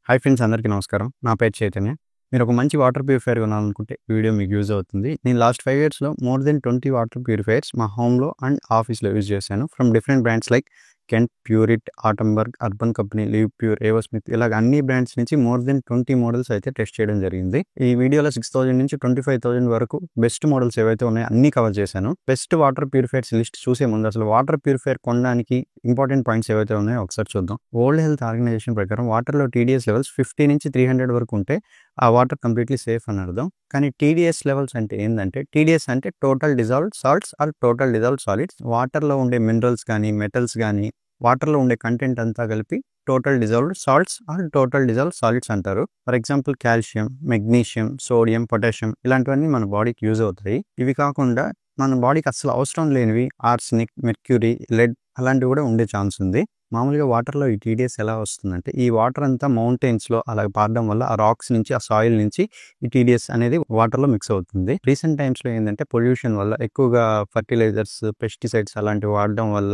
Hi friends, అందరికీ నమస్కారం. నా పేరు చైతన్య. మీరు ఒక మంచి వాటర్ ప్యూరిఫైయర్ కొనాలనుకుంటే ఈ వీడియో మీకు యూజ్ అవుతుంది. నేను లాస్ట్ 5 ఇయర్స్‌లో మోర్ దెన్ 20 వాటర్ ప్యూరిఫైయర్స్ మా హోమ్‌లో అండ్ ఆఫీస్‌లో యూజ్ చేశాను. From different brands like Kent, Pureit, Atomberg, Urban Company, Livpure, A O Smith ఇలాగ అన్ని బ్రాండ్స్ నుంచి మోర్ దెన్ 20 మోడల్స్ అయితే టెస్ట్ చేయడం జరిగింది. ఈ వీడియోలో 6,000 నుంచి 25,000 వరకు బెస్ట్ మోడల్స్ ఏవైతే ఉన్నాయో అన్నీ కవర్ చేశాను. బెస్ట్ వాటర్ ప్యూరిఫైయర్స్ లిస్ట్ చూసే ముందు అసలు వాటర్ ప్యూరిఫైయర్ కొనడానికి ఇంపార్టెంట్ పాయింట్స్ ఏవైతే ఉన్నాయో ఒకసారి చూద్దాం. వరల్డ్ హెల్త్ ఆర్గనైజేషన్ ప్రకారం వాటర్‌లో టీడీఎస్ లెవెల్స్ 50 నుంచి 300 వరకు ఉంటే ఆ వాటర్ కంప్లీట్లీ సేఫ్ అని అర్థం. కానీ టీడీఎస్ లెవెల్స్ అంటే ఏందంటే, టీడీఎస్ అంటే total dissolved salts or total dissolved solids. వాటర్‌లో ఉండే మినరల్స్ కానీ, మెటల్స్ కానీ, వాటర్‌లో ఉండే కంటెంట్ అంతా కలిపి total dissolved salts or total dissolved solids అంటారు. For example calcium, magnesium, sodium, potassium ఇలాంటివన్నీ మన బాడీకి యూజ్ అవుతాయి. ఇవి కాకుండా మన బాడీకి అస్సలు అవసరం లేనివి ఆర్సెనిక్, మెర్క్యూరీ, లెడ్ అలాంటివి కూడా ఉండే ఛాన్స్ ఉంది. మామూలుగా వాటర్‌లో ఈ టీడీఎస్ ఎలా వస్తుందంటే, ఈ వాటర్ అంతా మౌంటైన్స్‌లో అలా పారడం వల్ల ఆ రాక్స్ నుంచి, ఆ సాయిల్ నుంచి ఈ టీడీఎస్ అనేది వాటర్‌లో మిక్స్ అవుతుంది. రీసెంట్ టైమ్స్‌లో ఏందంటే పొల్యూషన్ వల్ల ఎక్కువగా ఫర్టిలైజర్స్, పెస్టిసైడ్స్ అలాంటివి వాడడం వల్ల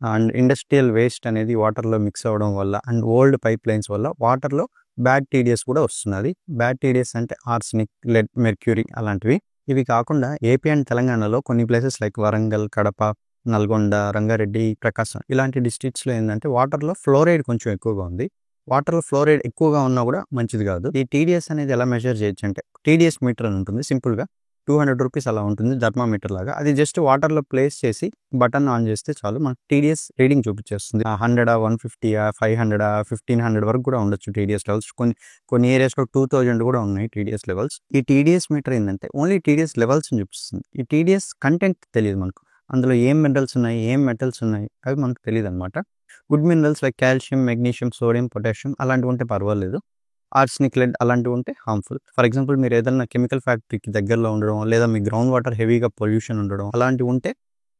అండ్ ఇండస్ట్రియల్ వేస్ట్ అనేది వాటర్‌లో మిక్స్ అవ్వడం వల్ల అండ్ ఓల్డ్ పైప్ లైన్స్ వల్ల వాటర్‌లో బ్యాడ్ టీడీఎస్ కూడా వస్తున్నది. బ్యాడ్ టీడీఎస్ అంటే ఆర్సెనిక్, లెడ్, మెర్క్యూరీ అలాంటివి. ఇవి కాకుండా ఏపీ అండ్ తెలంగాణలో కొన్ని ప్లేసెస్ లైక్ వరంగల్, కడప, నల్గొండ, రంగారెడ్డి, ప్రకాశం ఇలాంటి డిస్ట్రిక్ట్స్‌లో ఏందంటే వాటర్‌లో ఫ్లోరైడ్ కొంచెం ఎక్కువగా ఉంది. వాటర్‌లో ఫ్లోరైడ్ ఎక్కువగా ఉన్నా కూడా మంచిది కాదు. ఈ టీడీఎస్ అనేది ఎలా మెజర్ చేయొచ్చు అంటే, టీడీఎస్ మీటర్ అని ఉంటుంది సింపుల్‌గా. ₹200 అలా ఉంటుంది థర్మామీటర్ లాగా. అది జస్ట్ వాటర్‌లో ప్లేస్ చేసి బటన్ ఆన్ చేస్తే చాలు మనకు టీడీఎస్ రీడింగ్ చూపించేస్తుంది. 100, 150, 500, 1500 వరకు కూడా ఉండొచ్చు టీడీఎస్ లెవెల్స్. కొన్ని ఏరియాస్‌లో 2000 కూడా ఉన్నాయి టీడీఎస్ లెవెల్స్. ఈ టీడీఎస్ మీటర్ ఏందంటే ఓన్లీ టీడీఎస్ లెవెల్స్‌ని చూపిస్తుంది. ఈ టీడీఎస్ కంటెంట్ తెలీదు మనకు. అందులో ఏం మినరల్స్ ఉన్నాయి, ఏం మెటల్స్ ఉన్నాయి అవి మనకు తెలీదనమాట. Good minerals like calcium, magnesium, sodium, potassium అలాంటివి ఉంటే పర్వాలేదు. ఆర్సెనిక్, లెడ్ అలాంటివి ఉంటే హార్మ్‌ఫుల్. ఫర్ ఎగ్జాంపుల్ మీరు ఏదైనా కెమికల్ ఫ్యాక్టరీకి దగ్గరలో ఉండడం, లేదా మీ గ్రౌండ్ వాటర్ హెవీగా పొల్యూషన్ ఉండడం అలాంటివి ఉంటే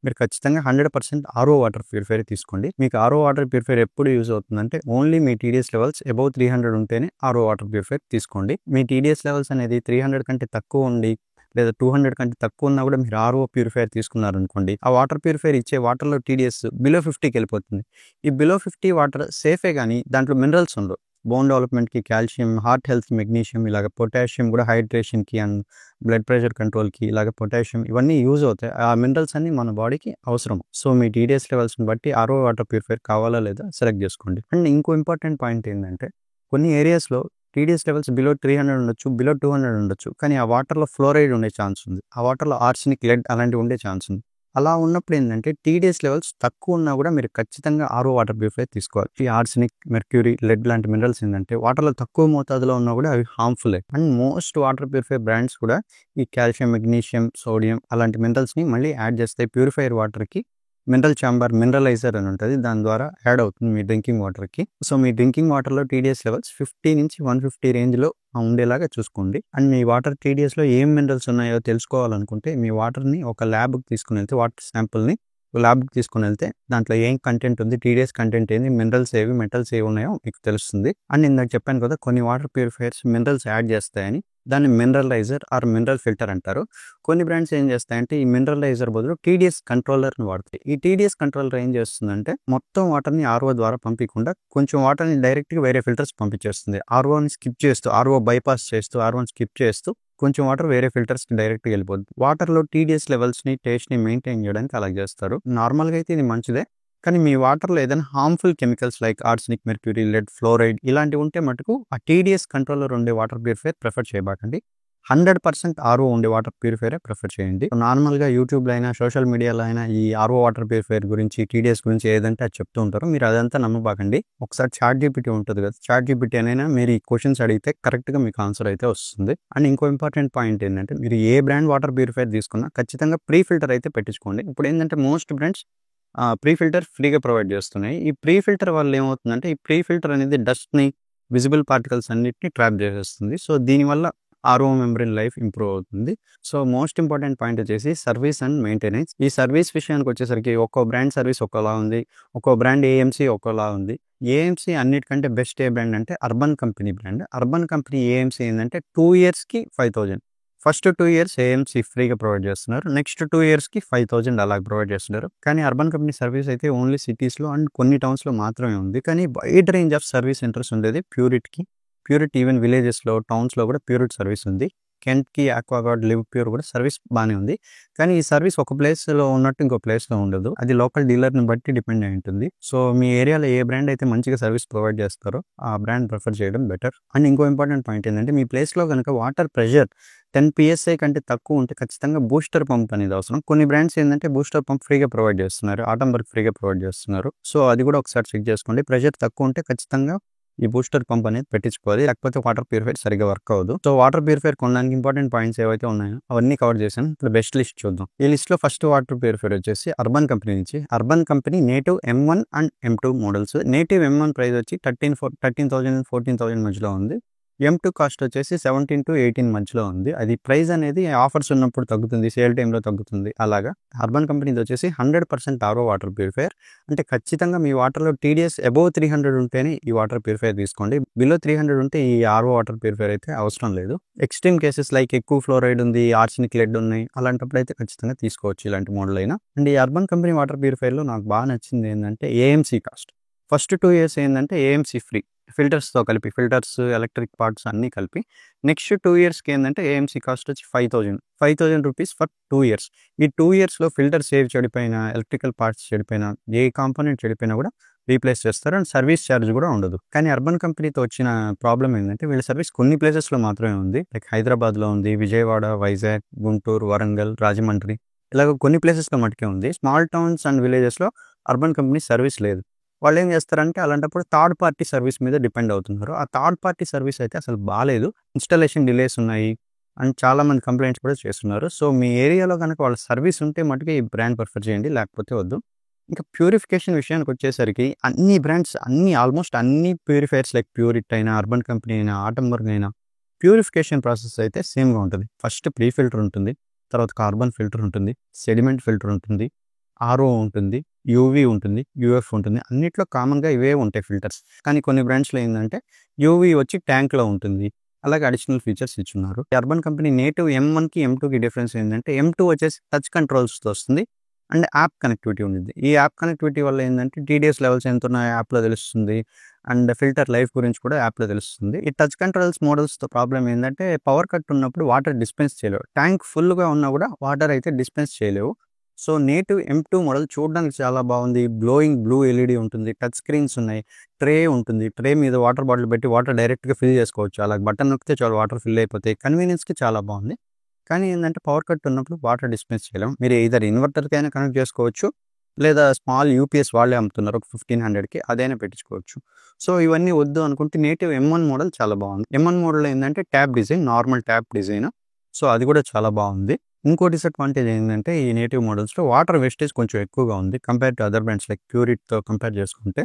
మీరు ఖచ్చితంగా 100% ఆర్ఓ వాటర్ ప్యూరిఫైయర్ తీసుకోండి. మీకు ఆర్ఓ వాటర్ ప్యూరిఫైయర్ ఎప్పుడు యూజ్ అవుతుందంటే, ఓన్లీ మీ టీడీఎస్ లెవెల్స్ అబౌవ్ 300 ఉంటేనే ఆర్ఓ వాటర్ ప్యూరిఫైయర్ తీసుకోండి. మీ టీడీఎస్ లెవెల్స్ అనేది 300 కంటే తక్కువ ఉండి లేదా 200 కంటే తక్కువ ఉన్నా కూడా మీరు ఆర్ఓ ప్యూరిఫైయర్ తీసుకున్నారనుకోండి, ఆ వాటర్ ప్యూరిఫైయర్ ఇచ్చే వాటర్‌లో టీడీఎస్ బిలో 50కి వెళ్ళిపోతుంది. ఈ బిలో 50 వాటర్ సేఫే గానీ దాంట్లో మినరల్స్ ఉండవు. బోన్ డెవలప్‌మెంట్‌కి కాల్షియం, హార్ట్ హెల్త్‌కి మెగ్నీషియం, ఇలాగ పొటాషియం కూడా హైడ్రేషన్‌కి అండ్ బ్లడ్ ప్రెషర్ కంట్రోల్‌కి ఇలాగ పొటాషియం ఇవన్నీ యూజ్ అవుతాయి. ఆ మినరల్స్ అన్నీ మన బాడీకి అవసరం. సో మీ టీడీఎస్ లెవెల్స్‌ని బట్టి ఆర్ఓ వాటర్ ప్యూరిఫైయర్ కావాలా లేదా సెలెక్ట్ చేసుకోండి. అండ్ ఇంకో ఇంపార్టెంట్ పాయింట్ ఏందంటే, కొన్ని ఏరియాస్‌లో టీడీఎస్ లెవెల్స్ బిలో 300 ఉండొచ్చు, బిలో 200 ఉండొచ్చు. కానీ ఆ వాటర్‌లో ఫ్లోరైడ్ ఉండే ఛాన్స్ ఉంది. ఆ వాటర్‌లో ఆర్సెనిక్, లెడ్ అలాంటివి ఉండే ఛాన్స్ ఉంది. అలా ఉన్నప్పుడు ఏందంటే టీడీఎస్ లెవెల్స్ తక్కువ ఉన్నా కూడా మీరు ఖచ్చితంగా ఆర్ఓ వాటర్ ప్యూరిఫైయర్ తీసుకోవాలి. ఈ ఆర్సెనిక్, మెర్క్యూరీ, లెడ్ లాంటి మినరల్స్ ఏందంటే వాటర్‌లో తక్కువ మోతాదులో ఉన్నా కూడా అవి హార్మ్‌ఫుల్లే. And most water purifier brands కూడా ఈ కాల్షియం, మెగ్నీషియం, సోడియం అలాంటి మినరల్స్‌ని మళ్ళీ యాడ్ చేస్తాయి. ప్యూరిఫైయర్ వాటర్‌కి మినరల్ చాంబర్, మినరలైజర్ అని ఉంటది. దాని ద్వారా యాడ్ అవుతుంది మీ డ్రింకింగ్ వాటర్‌కి. సో మీ డ్రింకింగ్ వాటర్‌లో టీడీఎస్ లెవెల్స్ 50 నుంచి 150 రేంజ్‌లో ఉండేలాగా చూసుకోండి. అండ్ మీ వాటర్ టీడీఎస్‌లో ఏం మినరల్స్ ఉన్నాయో తెలుసుకోవాలనుకుంటే మీ వాటర్‌ని ఒక ల్యాబ్‌కి తీసుకొనెళ్తే వాటర్ శాంపుల్‌ని ల్యాబ్‌కి తీసుకొనెళ్తే దాంట్లో ఏం కంటెంట్ ఉంది, టీడీఎస్ కంటెంట్ ఏంది, మినరల్స్ ఏవి, మెటల్స్ ఏవి ఉన్నాయో మీకు తెలుస్తుంది. అండ్ ఇందాక చెప్పాను కదా, కొన్ని వాటర్ ప్యూరిఫైయర్స్ మినరల్స్ యాడ్ చేస్తాయని. దాన్ని మినరలైజర్ ఆర్ మినరల్ ఫిల్టర్ అంటారు. కొన్ని బ్రాండ్స్ ఏం చేస్తాయంటే ఈ మినరలైజర్ బదులు టీడీఎస్ కంట్రోలర్‌ని వాడతాయి. ఈ టీడీఎస్ కంట్రోలర్ ఏం చేస్తుందంటే మొత్తం వాటర్‌ని ఆర్ఓ ద్వారా పంపియకుండా కొంచెం వాటర్‌ని డైరెక్ట్‌గా వేరే ఫిల్టర్స్‌కి పంపించేస్తుంది. ఆర్ఓని స్కిప్ చేస్తూ, ఆర్ఓ బైపాస్ చేస్తూ, ఆర్ఓని స్కిప్ చేస్తూ కొంచెం వాటర్ వేరే ఫిల్టర్స్‌కి డైరెక్ట్‌గా వెళ్ళిపోద్ది. వాటర్‌లో టీడీఎస్ లెవెల్స్‌ని, టేస్ట్‌ని మెయింటైన్ చేయడానికి అలా చేస్తారు. నార్మల్‌గా అయితే ఇది మంచిదే. కానీ మీ వాటర్‌లో ఏదైనా harmful chemicals like arsenic, mercury, lead, fluoride ఇలాంటివి ఉంటే మటుకు ఆ టీడీఎస్ కంట్రోలర్ ఉండే వాటర్ ప్యూరిఫైయర్ ప్రిఫర్ చేయబాకండి. 100% ఆర్ఓ ఉండే వాటర్ ప్యూరిఫైయరే ప్రిఫర్ చేయండి. నార్మల్‌గా యూట్యూబ్‌లో అయినా, సోషల్ మీడియాలో అయినా ఈ ఆర్ఓ వాటర్ ప్యూరిఫైయర్ గురించి, టీడీఎస్ గురించి ఏదంటే అది చెప్తూ ఉంటారు. మీరు అదంతా నమ్మబాకండి. ఒకసారి చాట్‌జీపీటీ ఉంటది కదా! చాట్‌జీపీటీ అనైనా మీరు ఈ క్వెషన్స్ అడిగితే కరెక్ట్‌గా మీకు ఆన్సర్ అయితే వస్తుంది. అండ్ ఇంకో ఇంపార్టెంట్ పాయింట్ ఏంటంటే, మీరు ఏ బ్రాండ్ వాటర్ ప్యూరిఫైయర్ తీసుకున్నా ఖచ్చితంగా ప్రీ ఫిల్టర్ అయితే పెట్టించుకోండి. ఇప్పుడు ఏంటంటే మోస్ట్ బ్రాండ్స్ ప్రీ ఫిల్టర్ ఫ్రీగా ప్రొవైడ్ చేస్తున్నాయి. ఈ ప్రీ ఫిల్టర్ వల్ల ఏమవుతుందంటే, ఈ ప్రీ ఫిల్టర్ అనేది డస్ట్‌ని, విజిబుల్ పార్టికల్స్ అన్నిటిని ట్రాప్ చేసేస్తుంది. సో దీనివల్ల ఆర్ఓ మెంబ్రేన్ లైఫ్ ఇంప్రూవ్ అవుతుంది. సో మోస్ట్ ఇంపార్టెంట్ పాయింట్ వచ్చేసి సర్వీస్ అండ్ మెయింటెనెన్స్. ఈ సర్వీస్ విషయానికి వచ్చేసరికి ఒక్కో బ్రాండ్ సర్వీస్ ఒక్కోలా ఉంది. ఒక్కో బ్రాండ్ ఏఎంసీ ఒక్కోలా ఉంది. ఏఎంసీ అన్నిటికంటే బెస్ట్ ఏ బ్రాండ్ అంటే urban company brand. Urban company AMC ఏందంటే 2 ఇయర్స్‌కి 5000. ఫస్ట్ 2 ఇయర్స్ ఏఎంసీ ఫ్రీగా ప్రొవైడ్ చేస్తున్నారు. నెక్స్ట్ 2 ఇయర్స్‌కి 5000 అలాగ ప్రొవైడ్ చేస్తున్నారు. కానీ అర్బన్ కంపెనీ సర్వీస్ అయితే ఓన్లీ సిటీస్‌లో అండ్ కొన్ని టౌన్స్‌లో మాత్రమే ఉంది. కానీ wide range of service centres ఉండేది ప్యూరిట్‌కి ప్యూరిట్ ఈవెన్ విలేజెస్‌లో, టౌన్స్‌లో కూడా ప్యూరిట్ సర్వీస్ ఉంది. కెంట్‌కి, ఆక్వాగార్డ్, లివ్ ప్యూర్ కూడా సర్వీస్ బానే ఉంది. కానీ ఈ సర్వీస్ ఒక ప్లేస్‌లో ఉన్నట్టు ఇంకో ప్లేస్‌లో ఉండదు. అది లోకల్ డీలర్‌ని బట్టి డిపెండ్ అయి ఉంటుంది. సో, మీ ఏరియాలో ఏ బ్రాండ్ అయితే మంచిగా సర్వీస్ ప్రొవైడ్ చేస్తారో ఆ బ్రాండ్ ప్రిఫర్ చేయడం బెటర్. అండ్ ఇంకో ఇంపార్టెంట్ పాయింట్ ఏంటంటే మీ ప్లేస్‌లో గనుక వాటర్ ప్రెషర్ 10 పీఎస్ఐ కంటే తక్కువ ఉంటే ఖచ్చితంగా బూస్టర్ పంప్ అనేది అవసరం. కొన్ని బ్రాండ్స్ ఏందంటే బూస్టర్ పంప్ ఫ్రీగా ప్రొవైడ్ చేస్తున్నారు. ఆటంబర్గ్ ఫ్రీగా ప్రొవైడ్ చేస్తున్నారు. సో, అది కూడా ఒకసారి చెక్ చేసుకోండి. ప్రెషర్ తక్కువ ఉంటే ఖచ్చితంగా ఈ బూస్టర్ పంప్ అనేది పెట్టించుకోవాలి. లేకపోతే వాటర్ ప్యూరిఫైయర్ సరిగ్గా వర్క్ అవ్వదు. సో, వాటర్ ప్యూరిఫైయర్ కొనడానికి ఇంపార్టెంట్ పాయింట్స్ ఏవైతే ఉన్నాయో అవన్నీ కవర్ చేశాను. ఇప్పుడు బెస్ట్ లిస్ట్ చూద్దాం. ఈ లిస్ట్‌లో ఫస్ట్ వాటర్ ప్యూరిఫైయర్ వచ్చేసి అర్బన్ కంపెనీ నుంచి. Urban Company native M1 and M2 models. Native M1 price వచ్చి 13,000 14,000 మధ్యలో ఉంది. M2 కాస్ట్ వచ్చేసి 17-18 మధ్యలో ఉంది. అది ప్రైస్ అనేది ఆఫర్స్ ఉన్నప్పుడు తగ్గుతుంది. సేల్ టైమ్‌లో తగ్గుతుంది. అలాగా అర్బన్ కంపెనీది వచ్చేసి 100% ఆర్ఓ వాటర్ ప్యూరిఫైయర్. అంటే ఖచ్చితంగా మీ వాటర్‌లో టీడీఎస్ అబోవ్ 300 ఉంటేనే ఈ వాటర్ ప్యూరిఫైయర్ తీసుకోండి. బిలో 300 ఉంటే ఈ ఆర్ఓ వాటర్ ప్యూరిఫైయర్ అయితే అవసరం లేదు. ఎక్స్‌ట్రీమ్ కేసెస్ లైక్ ఎక్కువ ఫ్లోరైడ్ ఉంది, ఆర్సెనిక్ లెడ్ ఉన్నాయి. అలాంటప్పుడు అయితే ఖచ్చితంగా తీసుకోవచ్చు ఇలాంటి మోడల్ అయినా. అండ్ ఈ అర్బన్ కంపెనీ వాటర్ ప్యూరిఫైయర్‌లో నాకు బాగా నచ్చింది ఏందంటే ఏఎంసీ కాస్ట్. ఫస్ట్ 2 ఇయర్స్ ఏందంటే ఏఎంసీ ఫ్రీ. ఫిల్టర్స్‌తో కలిపి ఫిల్టర్స్, ఎలక్ట్రిక్ పార్ట్స్ అన్నీ కలిపి. నెక్స్ట్ 2 ఇయర్స్‌కి ఏందంటే ఏఎంసీ కాస్ట్ వచ్చి 5,000 రూపీస్ ఫర్ 2 ఇయర్స్. ఈ 2 ఇయర్స్‌లో ఫిల్టర్స్ ఏవి చెడిపోయినా, ఎలక్ట్రికల్ పార్ట్స్ చెడిపోయినా, ఏ కాంపోనెంట్ చెడిపోయినా కూడా రీప్లేస్ చేస్తారు. అండ్ సర్వీస్ ఛార్జ్ కూడా ఉండదు. కానీ అర్బన్ కంపెనీతో వచ్చిన ప్రాబ్లమ్ ఏందంటే వీళ్ళ సర్వీస్ కొన్ని ప్లేసెస్‌లో మాత్రమే ఉంది. లైక్ హైదరాబాద్‌లో ఉంది, విజయవాడ, వైజాగ్, గుంటూరు, వరంగల్, రాజమండ్రి ఇలాగ కొన్ని ప్లేసెస్‌లో మట్టుకే ఉంది. స్మాల్ టౌన్స్ అండ్ విలేజెస్‌లో అర్బన్ కంపెనీ సర్వీస్ లేదు. వాళ్ళేం చేస్తారంటే అలాంటప్పుడు థర్డ్ పార్టీ సర్వీస్ మీద డిపెండ్ అవుతున్నారు. ఆ థర్డ్ పార్టీ సర్వీస్ అయితే అసలు బాలేదు. ఇన్‌స్టాలేషన్ డిలేస్ ఉన్నాయి. అండ్ చాలామంది కంప్లెయింట్స్ కూడా చేస్తున్నారు. సో, మీ ఏరియాలో గనక వాళ్ళ సర్వీస్ ఉంటే మట్టుకే ఈ బ్రాండ్ ప్రిఫర్ చేయండి. లేకపోతే వద్దు. ఇంకా ప్యూరిఫికేషన్ విషయానికొచ్చేసరికి అన్ని బ్రాండ్స్ ఆల్మోస్ట్ అన్ని ప్యూరిఫైయర్స్ లైక్ ప్యూరిట్ అయినా, అర్బన్ కంపెనీ అయినా, ఆటంబర్గ్ అయినా ప్యూరిఫికేషన్ ప్రాసెస్ అయితే సేమ్‌గా ఉంటది. ఫస్ట్ ప్రీ ఫిల్టర్ ఉంటుంది. తర్వాత కార్బన్ ఫిల్టర్ ఉంటుంది. సెడిమెంట్ ఫిల్టర్ ఉంటుంది. ఆర్ఓ ఉంటుంది. యూవీ ఉంటుంది. యూఎఫ్ ఉంటుంది. అన్నిట్లో కామన్‌గా ఇవే ఉంటాయి ఫిల్టర్స్. కానీ కొన్ని బ్రాండ్స్‌లో ఏందంటే యూవీ వచ్చి ట్యాంక్‌లో ఉంటుంది. అలాగే అడిషనల్ ఫీచర్స్ ఇచ్చున్నారు. అర్బన్ కంపెనీ నేటివ్ M1కి, M2కి డిఫరెన్స్ ఏందంటే M2 వచ్చేసి టచ్ కంట్రోల్స్‌తో వస్తుంది. అండ్ యాప్ కనెక్టివిటీ ఉండిద్ది. ఈ యాప్ కనెక్టివిటీ వల్ల ఏందంటే టీడీఎస్ లెవెల్స్ ఎంతున్నాయో యాప్‌లో తెలుస్తుంది. అండ్ ఫిల్టర్ లైఫ్ గురించి కూడా యాప్‌లో తెలుస్తుంది. ఈ టచ్ కంట్రోల్స్ మోడల్స్‌తో ప్రాబ్లమ్ ఏందంటే పవర్ కట్ ఉన్నప్పుడు వాటర్ డిస్పెన్స్ చేయలేవు. ట్యాంక్ ఫుల్‌గా ఉన్నా కూడా వాటర్ అయితే డిస్పెన్స్ చేయలేవు. సో, నేటివ్ M2 మోడల్ చూడడానికి చాలా బాగుంది. గ్లోయింగ్ బ్లూ ఎల్ఈడీ ఉంటుంది. టచ్ స్క్రీన్స్ ఉన్నాయి. ట్రే ఉంటుంది. ట్రే మీద వాటర్ బాటిల్ పెట్టి వాటర్ డైరెక్ట్‌గా ఫిల్ చేసుకోవచ్చు. అలా బటన్ నొక్కితే చాలు వాటర్ ఫిల్ అయిపోతాయి. కన్వీనియన్స్‌కి చాలా బాగుంది. కానీ ఏందంటే పవర్ కట్ ఉన్నప్పుడు వాటర్ డిస్పెన్స్ చేయలేం. మీరు ఎయిదర్ ఇన్వర్టర్‌కైనా కనెక్ట్ చేసుకోవచ్చు. లేదా స్మాల్ యూపీఎస్ వాళ్ళే అమ్ముతున్నారు ఒక 1500కి అదైనా పెట్టించుకోవచ్చు. సో, ఇవన్నీ వద్దు అనుకుంటే నేటివ్ M1 మోడల్ చాలా బాగుంది. M1 మోడల్‌లో ఏందంటే tab design, normal tab design. So, అది కూడా చాలా బాగుంది. ఇంకో డిసడ్వాంటేజ్ ఏంటంటే ఈ నేటివ్ మోడల్స్‌లో వాటర్ వేస్టేజ్ కొంచెం ఎక్కువగా ఉంది. Compare to other brands like ప్యూరిట్‌తో కంపేర్ చేసుకుంటే,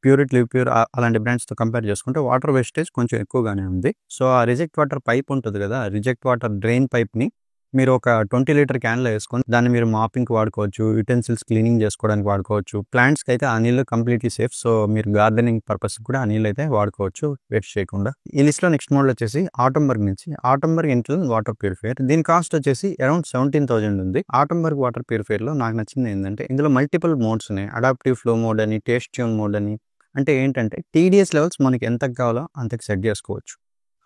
ప్యూరిట్, లివ్ ప్యూర్ అలాంటి బ్రాండ్స్‌తో కంపేర్ చేసుకుంటే వాటర్ వేస్టేజ్ కొంచెం ఎక్కువగానే ఉంది. సో, ఆ రిజెక్ట్ వాటర్ పైప్ ఉంటది కదా! రిజెక్ట్ వాటర్ డ్రైన్ పైప్‌ని మీరు ఒక 20 లీటర్ క్యాన్‌లో ఏసుకొని దాన్ని మీరు మాపింగ్‌కి వాడుకోవచ్చు. యుటెన్సిల్స్ క్లీనింగ్ చేసుకోవడానికి వాడుకోవచ్చు. ప్లాంట్స్‌కి అయితే ఆ నీళ్ళు కంప్లీట్‌లీ సేఫ్. సో, మీరు గార్డెనింగ్ పర్పస్‌కి కూడా ఆ నీళ్ళైతే వాడుకోవచ్చు వేస్ట్ చేయకుండా. ఈ లిస్ట్‌లో నెక్స్ట్ మోడల్ వచ్చేసి ఆటంబర్గ్ నుంచి. Atomberg Intel water purifier. దీని కాస్ట్ వచ్చేసి అరౌండ్ 17,000 ఉంది. ఆటంబర్గ్ వాటర్ ప్యూరిఫైయర్‌లో నాకు నచ్చింది ఏందంటే ఇందులో మల్టిపుల్ మోడ్స్ ఉన్నాయి. అడాప్టివ్ ఫ్లో మోడ్ అని, టేస్ట్ ట్యూన్ మోడ్ అని. అంటే ఏంటంటే టీడీఎస్ లెవెల్స్ మనకి ఎంతకు కావాలో అంతకు సెట్ చేసుకోవచ్చు.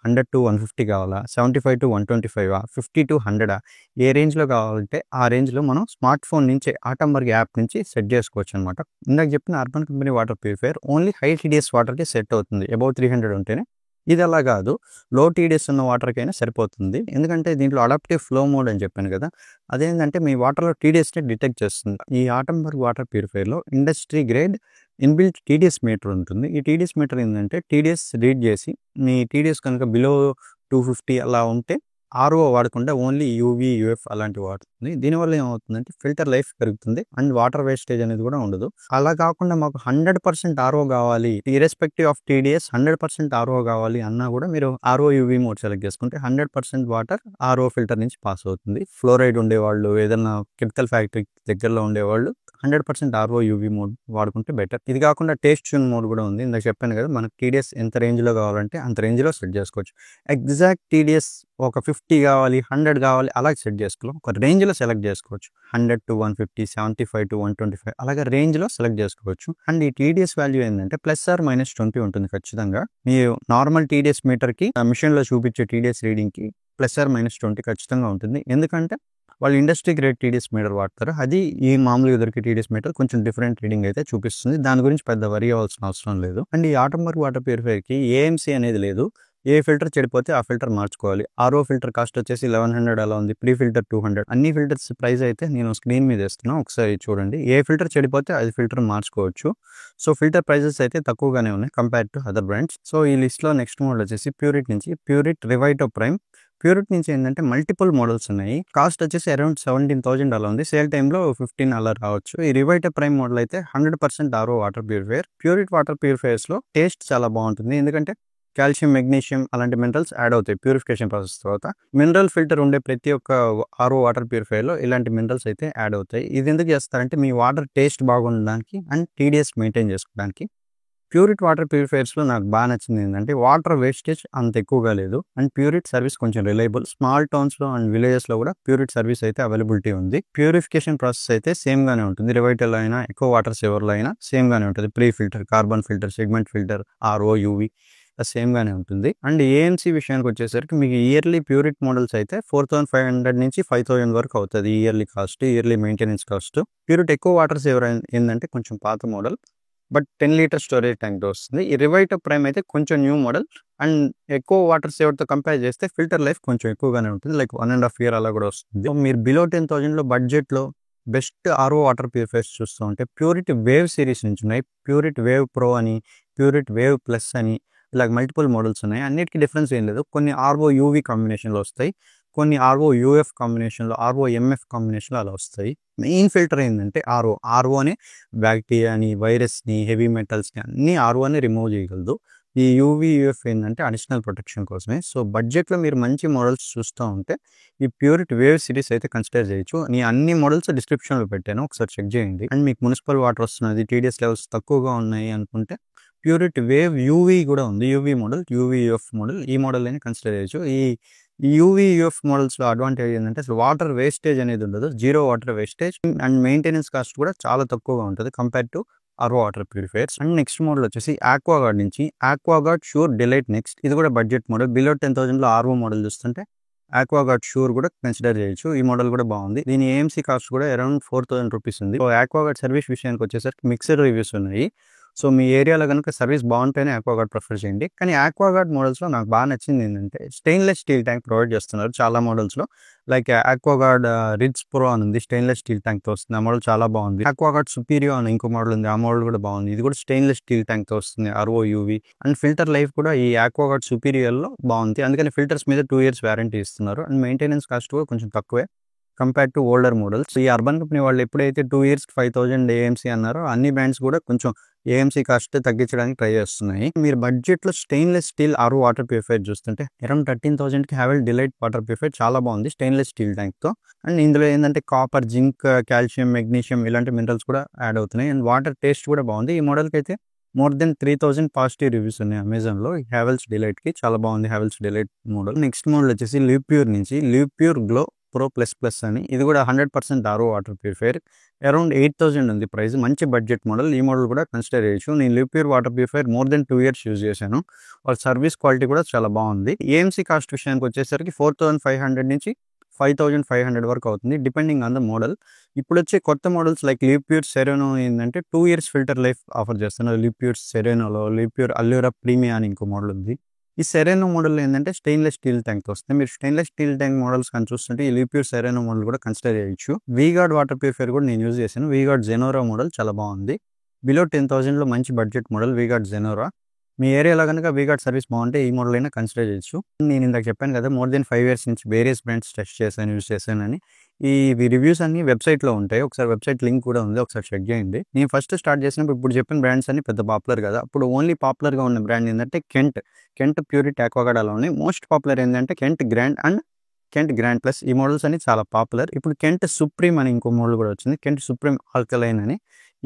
100-150 కావాలా? 75-125 50-100 ఏ రేంజ్‌లో కావాలంటే ఆ రేంజ్‌లో మనం స్మార్ట్ ఫోన్ నుంచే ఆటంబర్గ్ యాప్ నుంచి సెట్ చేసుకోవచ్చనమాట. ఇందాక చెప్పిన urban company water purifier only high TDS వాటర్‌కి సెట్ అవుతుంది. అబోవ్ 300 ఉంటేనే. ఇది అలా కాదు. లో టీడీఎస్ ఉన్న వాటర్‌కైనా సరిపోతుంది. ఎందుకంటే దీంట్లో అడాప్టివ్ ఫ్లో మోడ్ అని చెప్పాను కదా! అదేంటంటే మీ వాటర్‌లో టీడీఎస్‌ని డిటెక్ట్ చేస్తుంది. ఈ ఆటంబర్గ్ వాటర్ ప్యూరిఫైయర్‌లో industry grade inbuilt TDS meter ఉంటుంది. ఈ టీడీఎస్ మీటర్ ఏందంటే టీడీఎస్ రీడ్ చేసి మీ టీడీఎస్ కనుక బిలో 250 అలా ఉంటే ఆర్ఓ వాడకుండా ఓన్లీ యూవీ, యూఎఫ్ అలాంటివి వాడుతుంది. దీనివల్ల ఏమవుతుందంటే ఫిల్టర్ లైఫ్ పెరుగుతుంది. అండ్ వాటర్ వేస్టేజ్ అనేది కూడా ఉండదు. అలా కాకుండా మాకు 100% ఆర్ఓ కావాలి. ఇర్రెస్పెక్టివ్ ఆఫ్ టీడీఎస్ 100% ఆర్ఓ కావాలి అన్నా కూడా మీరు ఆర్ఓ, యూవీ మోడ్ సెలెక్ట్ చేసుకుంటే 100% వాటర్ ఆర్ఓ ఫిల్టర్ నుంచి పాస్ అవుతుంది. ఫ్లోరైడ్ ఉండేవాళ్ళు, ఏదన్నా కెమికల్ ఫ్యాక్టరీ దగ్గరలో ఉండేవాళ్ళు 100% ఆర్ఓ యూవీ మోడ్ వాడుకుంటే బెటర్. ఇది కాకుండా టేస్ట్ ట్యూన్ మోడ్ కూడా ఉంది. ఇందాక చెప్పాను కదా, మనకు టీడీఎస్ ఎంత రేంజ్లో కావాలంటే అంత రేంజ్లో సెట్ చేసుకోవచ్చు. ఎగ్జాక్ట్ టీడీఎస్ ఒక 50 కావాలి, 100 కావాలి అలా సెట్ చేసుకోవాలి. ఒక రేంజ్లో సెలెక్ట్ చేసుకోవచ్చు. 100 to 150, 75 to 125 అలాగే రేంజ్లో సెలెక్ట్ చేసుకోవచ్చు. అండ్ ఈ టీడీఎస్ వాల్యూ ఏంటంటే +or-20 ఉంటుంది ఖచ్చితంగా. మీ నార్మల్ టీడీఎస్ మీటర్కి మిషన్లో చూపించే టీడీఎస్ రీడింగ్కి +or-20 ఖచ్చితంగా ఉంటుంది. ఎందుకంటే వాళ్ళు ఇండస్ట్రీ గ్రేడ్ టీడీఎస్ మీటర్ వాడతారు. అది ఈ మామూలుగా దొరికే టీడీఎస్ మీటర్ కొంచెం డిఫరెంట్ రీడింగ్ అయితే చూపిస్తుంది. దాని గురించి పెద్ద వరి అవ్వాల్సిన అవసరం లేదు. అండ్ ఈ ఆటోమేటిక్ వాటర్ ప్యూరిఫైయర్కి ఏఎంసీ అనేది లేదు. ఏ ఫిల్టర్ చెడిపోతే ఆ ఫిల్టర్ మార్చుకోవాలి. ఆర్ఓ ఫిల్టర్ కాస్ట్ వచ్చేసి 1100 అలా ఉంది. Pre filter 200. అన్ని ఫిల్టర్స్ ప్రైస్ అయితే నేను స్క్రీన్ మీద వేస్తున్నా, ఒకసారి చూడండి. ఏ ఫిల్టర్ చెడిపోతే అది ఫిల్టర్ మార్చుకోవచ్చు. సో ఫిల్టర్ ప్రైజెస్ అయితే తక్కువగానే ఉన్నాయి compare to other brands. So ఈ లిస్ట్లో నెక్స్ట్ మోడల్ వచ్చేసి ప్యూరిట్ నుంచి ప్యూరిట్ రివైటో ప్రైమ్. ప్యూరిట్ నుంచి ఏంటంటే మల్టిపుల్ మోడల్స్ ఉన్నాయి. కాస్ట్ వచ్చేసి అరౌండ్ 17,000 అలా ఉంది. సేల్ టైంలో 15 అలా రావచ్చు. ఈ రివైటో ప్రైమ్ మోడల్ అయితే 100% RO water purifier. Pureit water ప్యూరిఫైయర్స్లో టేస్ట్ చాలా బాగుంటుంది. ఎందుకంటే కాల్షియం, మెగ్నీషియం అలాంటి మినరల్స్ యాడ్ అవుతాయి ప్యూరిఫికేషన్ ప్రాసెస్ తర్వాత. మినరల్ ఫిల్టర్ ఉండే ప్రతి ఒక్క ఆర్ఓ వాటర్ ప్యూరిఫైయర్లో ఇలాంటి మినరల్స్ అయితే యాడ్ అవుతాయి. ఇది ఎందుకు చేస్తారంటే మీ వాటర్ టేస్ట్ బాగుండడానికి అండ్ టీడీఎస్ మెయింటైన్ చేసుకోవడానికి. ప్యూరిట్ వాటర్ ప్యూరిఫైయర్స్లో నాకు బాగా నచ్చింది ఏంటంటే వాటర్ వేస్టేజ్ అంత ఎక్కువగా లేదు. అండ్ ప్యూరిట్ సర్వీస్ కొంచెం రిలయబుల్. స్మాల్ టౌన్స్లో అండ్ విలేజెస్లో కూడా ప్యూరిట్ సర్వీస్ అయితే అవైలబిలిటీ ఉంది. ప్యూరిఫికేషన్ ప్రాసెస్ అయితే సేమ్గానే ఉంటుంది. రివైటల్ అయినా ఎక్కువ వాటర్ సేవర్లో అయినా సేమ్గానే ఉంటుంది. Pre filter, carbon filter, segment filter, RO, UV సేమ్గానే ఉంటుంది. అండ్ ఏఎంసీ విషయానికి వచ్చేసరికి మీకు ఇయర్లీ ప్యూరిట్ మోడల్స్ అయితే 4,500 నుంచి 5,000 వరకు అవుతుంది yearly cost, yearly maintenance cost. Pureit ఎక్కువ వాటర్ సేవర్ ఏంటంటే కొంచెం పాత మోడల్, బట్ 10 లీటర్ స్టోరేజ్ ట్యాంక్తో వస్తుంది. ఈ రివైటో ప్రైమ్ అయితే కొంచెం న్యూ మోడల్ అండ్ ఎక్కువ వాటర్ సేవర్తో కంపేర్ చేస్తే ఫిల్టర్ లైఫ్ కొంచెం ఎక్కువగానే ఉంటుంది. లైక్ 1.5 year అలా కూడా వస్తుంది. మీరు బిలో 10,000లో బడ్జెట్లో బెస్ట్ ఆర్ఓ వాటర్ ప్యూరిఫైయర్స్ చూస్తూ ఉంటే ప్యూరిట్ వేవ్ సిరీస్ నుంచి ఉన్నాయి. ప్యూరిట్ వేవ్ ప్రో అని, ప్యూరిట్ వేవ్ ప్లస్ అని ఇలా మల్టిపుల్ మోడల్స్ ఉన్నాయి. అన్నిటికీ డిఫరెన్స్ ఏం లేదు. కొన్ని ఆర్ఓ యూవీ కాంబినేషన్లో వస్తాయి, కొన్ని ఆర్ఓ యూఎఫ్ కాంబినేషన్లో, ఆర్ఓ ఎంఎఫ్ కాంబినేషన్లో అలా వస్తాయి. మెయిన్ ఫిల్టర్ ఏంటంటే ఆర్ఓనే బ్యాక్టీరియాని, వైరస్ని, హెవీ మెటల్స్ని అన్ని ఆర్ఓనే రిమూవ్ చేయగలదు. ఈ యూవీ యూఎఫ్ ఏంటంటే అడిషనల్ ప్రొటెక్షన్ కోసమే. సో బడ్జెట్లో మీరు మంచి మోడల్స్ చూస్తూ ఉంటే ఈ ప్యూరిట్ వేవ్ సిరీస్ అయితే కన్సిడర్ చేయొచ్చు. నేను అన్ని మోడల్స్ డిస్క్రిప్షన్లో పెట్టాను, ఒకసారి చెక్ చేయండి. అండ్ మీకు మున్సిపల్ వాటర్ వస్తున్నది, టీడీఎస్ లెవెల్స్ తక్కువగా ఉన్నాయి అనుకుంటే ప్యూరిట్ వేవ్ యూవీ కూడా ఉంది. యూవీ మోడల్, యూవీఎఫ్ మోడల్, ఈ మోడల్ అయినా కన్సిడర్ చేయొచ్చు. ఈ యూవీఎఫ్ మోడల్స్లో అడ్వాంటేజ్ ఏంటంటే అసలు వాటర్ వేస్టేజ్ అనేది ఉండదు. Zero water wastage and maintenance cost కూడా చాలా తక్కువగా ఉంటుంది compare to RO water purifiers. And next model వచ్చేసి ఆక్వాగార్డ్ నుంచి ఆక్వాగార్డ్ షూర్ డిలైట్ నెక్స్ట్. ఇది కూడా బడ్జెట్ మోడల్. బిలో 10,000లో ఆర్ఓ మోడల్ చూస్తుంటే ఆక్వాగార్డ్ షూర్ కూడా కన్సిడర్ చేయొచ్చు. ఈ మోడల్ కూడా బాగుంది. దీని ఏఎంసీ కాస్ట్ కూడా అరౌండ్ 4,000 రూపీస్ ఉంది. సో ఆక్వాగార్డ్ సర్వీస్ విషయానికి వచ్చేసరికి మిక్స్డ్ రివ్యూస్ ఉన్నాయి. సో మీ ఏరియాలో కనుక సర్వీస్ బాగుంటేనే ఆక్వాగార్డ్ ప్రిఫర్ చేయండి. కానీ ఆక్వాగార్డ్ మోడల్స్లో నాకు బాగా నచ్చింది ఏంటంటే స్టెయిన్లెస్ స్టీల్ ట్యాంక్ ప్రొవైడ్ చేస్తున్నారు చాలా మోడల్స్లో. లైక్ ఆక్వాగార్డ్ రిడ్స్ ప్రో అని ఉంది, స్టెయిన్లెస్ స్టీల్ ట్యాంక్తో వస్తుంది. ఆ మోడల్ చాలా బాగుంది. ఆక్వాగార్డ్ సుపీరియో అని ఇంకో మోడల్ ఉంది, ఆ మోడల్ కూడా బాగుంది. ఇది కూడా స్టెయిన్లెస్ స్టీల్ ట్యాంక్తో వస్తుంది, RO UV. And filter life కూడా ఈ ఆక్వాగార్డ్ సుపీరియర్లో బాగుంది. అందుకని ఫిల్టర్స్ మీద 2 years వారంటీ ఇస్తున్నారు. అండ్ మెయింటెనెన్స్ కాస్ట్ కూడా కొంచెం తక్కువే కంపేర్ టు ఓల్డర్ మోడల్స్. ఈ అర్బన్ కంపెనీ వాళ్ళు ఎప్పుడైతే 2 years 5,000 ఏఎంసీ అన్నారో అన్ని బ్రాండ్స్ కూడా కొంచెం ఏఎంసీ కాస్ట్ తగ్గించడానికి ట్రై చేస్తున్నాయి. మీరు బడ్జెట్లో stainless steel RO water purifier చూస్తుంటే around 13,000కి Havells delight water purifier చాలా బాగుంది స్టెయిన్లెస్ స్టీల్ ట్యాంక్తో. అండ్ ఇందులో ఏంటంటే కాపర్, జింక్, కాల్షియం, మెగ్నీషియం ఇలాంటి మినరల్స్ కూడా యాడ్ అవుతున్నాయి. అండ్ వాటర్ టేస్ట్ కూడా బాగుంది. ఈ మోడల్కి అయితే more than 3,000 పాజిటివ్ రివ్యూస్ ఉన్నాయి అమెజాన్లో. హ్యావెల్స్ డిలైట్కి చాలా బాగుంది Havells delight model. Next model వచ్చేసి లివ్ప్యూర్ నుంచి లివ్ప్యూర్ గ్లో ప్రో ప్లస్ అని. ఇది కూడా 100% ఆర్ఓ వాటర్ ప్యూరిఫైయర్. అరౌండ్ 8,000 ఉంది ప్రైస్. మంచి బడ్జెట్ మోడల్. ఈ మోడల్ కూడా కన్సిడర్ చేయొచ్చు. నేను Livpure water purifier more than 2 years use చేశాను. వాళ్ళ సర్వీస్ క్వాలిటీ కూడా చాలా బాగుంది. ఏఎంసీ కాస్ట్ విషయానికి వచ్చేసరికి 4,500 నుంచి 5,500 వరకు అవుతుంది డిపెండింగ్ ఆన్ ద మోడల్. ఇప్పుడు వచ్చే కొత్త మోడల్స్ లైక్ లివ్ప్యూర్ సెరెనో ఏంటంటే 2 years ఫిల్టర్ లైఫ్ ఆఫర్ చేస్తున్నారు. లివ్ప్యూర్ సెరెనోలో లివ్ప్యూర్ అల్యూరా ప్రీమియా అని ఇంకో మోడల్ ఉంది. ఈ సెరెనో మోడల్ ఏంటంటే స్టెయిన్లెస్ స్టీల్ ట్యాంక్తో వస్తుంది. మీరు స్టెయిన్లెస్ స్టీల్ ట్యాంక్ మోడల్స్ కానీ చూస్తుంటే ఈ లివ్ప్యూర్ సెరెనో మోడల్ కూడా కన్సిడర్ చేయొచ్చు. వీగార్డ్ వాటర్ ప్యూరిఫైయర్ కూడా నేను యూజ్ చేశాను. వీగార్డ్ జెనోరా మోడల్ చాలా బాగుంది. బిలో 10,000లో మంచి బడ్జెట్ మోడల్ వీగార్డ్ జెనోరా. మీ ఏరియాలో కనుక వీగార్డ్ సర్వీస్ బాగుంటే ఈ మోడల్ అయినా కన్సిడర్ చేయొచ్చు. నేను ఇందాక చెప్పాను కదా more than 5 years నుంచి వేరియస్ బ్రాండ్స్ టెస్ట్ చేశాను, యూజ్ చేశానని. ఈ రివ్యూస్ అన్ని వెబ్సైట్లో ఉంటాయి. ఒకసారి వెబ్సైట్ లింక్ కూడా ఉంది, ఒకసారి చెక్ చేయండి. నేను ఫస్ట్ స్టార్ట్ చేసినప్పుడు ఇప్పుడు చెప్పిన బ్రాండ్స్ అన్ని పెద్ద పాపులర్ కదా. అప్పుడు ఓన్లీ పాపులర్గా ఉన్న బ్రాండ్ ఏంటంటే కెంట్ ప్యూరిట్ ఆక్వాగార్డ్ అలా ఉన్నాయి. మోస్ట్ పాపులర్ ఏంటంటే Kent grand and Kent grand plus. ఈ మోడల్స్ అన్ని చాలా పాపులర్. ఇప్పుడు కెంట్ సుప్రీం అని ఇంకో మోడల్ కూడా వచ్చింది, కెంట్ సుప్రీం ఆల్కలైన్ అని.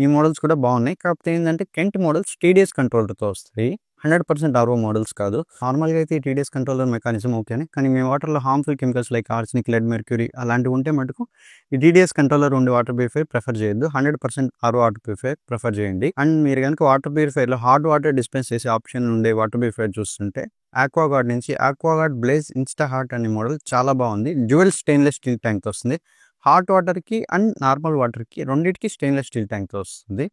ఈ మోడల్స్ కూడా బాగున్నాయి. కాకపోతే ఏంటంటే కెంట్ మోడల్స్ టీడీఎస్ కంట్రోలర్తో వస్తాయి, 100% ఆర్ఓ మోడల్స్ కాదు. నార్మల్గా అయితే ఈ టీడీఎస్ కంట్రోలర్ మెకానిజం ఓకేనే, కానీ మీ వాటర్లో harmful chemicals like arsenic, lead, mercury అలాంటివి ఉంటే మటుకు ఈ టీడీఎస్ కంట్రోలర్ ఉండే వాటర్ ప్యూరిఫైర్ ప్రిఫర్ చేయొద్దు. 100% ఆర్ఓ వాటర్ ప్యూరిఫైర్ ప్రిఫర్ చేయండి. అండ్ మీరు కనుక వాటర్ ప్యూరిఫైర్లో హాట్ వాటర్ డిస్పెన్స్ చేసే ఆప్షన్ ఉండే వాటర్ ప్యూరిఫైర్ చూస్తుంటే ఆక్వాగార్డ్ నుంచి ఆక్వాగార్డ్ బ్లేజ్ ఇన్స్టా హాట్ అనే మోడల్ చాలా బాగుంది. డ్యూయల్ స్టెయిన్లెస్ స్టీల్ ట్యాంక్తో వస్తుంది. హాట్ వాటర్కి అండ్ నార్మల్ వాటర్కి రెండింటికి స్టెయిన్లెస్ స్టీల్ ట్యాంక్తో వస్తుంది.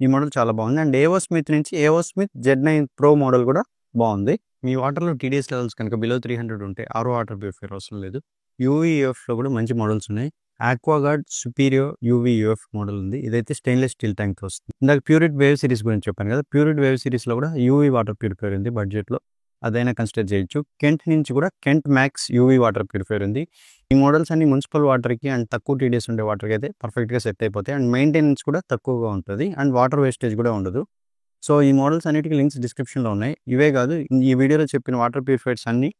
ఈ మోడల్ చాలా బాగుంది. అండ్ ఏవో స్మిత్ నుంచి ఏవో స్మిత్ Z9 Pro మోడల్ కూడా బాగుంది. మీ వాటర్లో టీడీఎస్ లెవెల్స్ కనుక బిలో 300 ఉంటే ఆర్ఓ వాటర్ ప్యూరిఫైర్ అవసరం లేదు. యూవీయూఎఫ్లో కూడా మంచి మోడల్స్ ఉన్నాయి. ఆక్వాగార్డ్ సుపీరియో యూవీయూఎఫ్ మోడల్ ఉంది. ఇదైతే స్టెయిన్లెస్ స్టీల్ ట్యాంక్తో వస్తుంది. ఇందాక ప్యూరిట్ వేవ్ సిరీస్ గురించి చెప్పాను కదా, ప్యూరిట్ వేవ్ సిరీస్లో కూడా యూవీ వాటర్ ప్యూరిఫైర్ ఉంది బడ్జెట్లో, అదైనా కన్సిడర్ చేయొచ్చు. కెంట్ నుంచి కూడా Kent max UV water purifier ఉంది. ఈ మోడల్స్ అన్ని మున్సిపల్ వాటర్కి అండ్ తక్కువ టీడీఎస్ ఉండే వాటర్కి అయితే పర్ఫెక్ట్గా సెట్ అయిపోతాయి. అండ్ మెయింటెనెన్స్ కూడా తక్కువగా ఉంటుంది అండ్ వాటర్ వేస్టేజ్ కూడా ఉండదు. సో ఈ మోడల్స్ అన్నిటికీ లింక్స్ డిస్క్రిప్షన్లో ఉన్నాయి. ఇవే కాదు, ఈ వీడియోలో చెప్పిన వాటర్ ప్యూరిఫైర్స్ అన్ని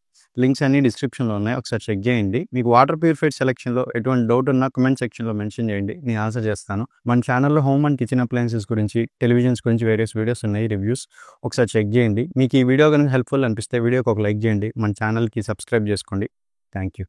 లింక్స్ అన్ని డిస్క్రిప్షన్లో ఉన్నాయి, ఒకసారి చెక్ చేయండి. మీకు వాటర్ ప్యూరిఫైర్ సెలెక్షన్లో ఎటువంటి డౌట్ ఉన్నా కమెంట్ సెక్షన్లో మెన్షన్ చేయండి, నేను ఆన్సర్ చేస్తాను. మన ఛానల్లో హోమ్ అండ్ కిచెన్ అప్లయన్సెస్ గురించి, టెలివిజన్స్ గురించి వేరియస్ వీడియోస్ ఉన్నాయి, రివ్యూస్, ఒకసారి చెక్ చేయండి. మీకు ఈ వీడియో కనుక హెల్ప్ఫుల్ అనిపిస్తే వీడియోకి ఒక లైక్ చేయండి, మన ఛానల్కి సబ్స్క్రైబ్ చేసుకోండి. Thank you.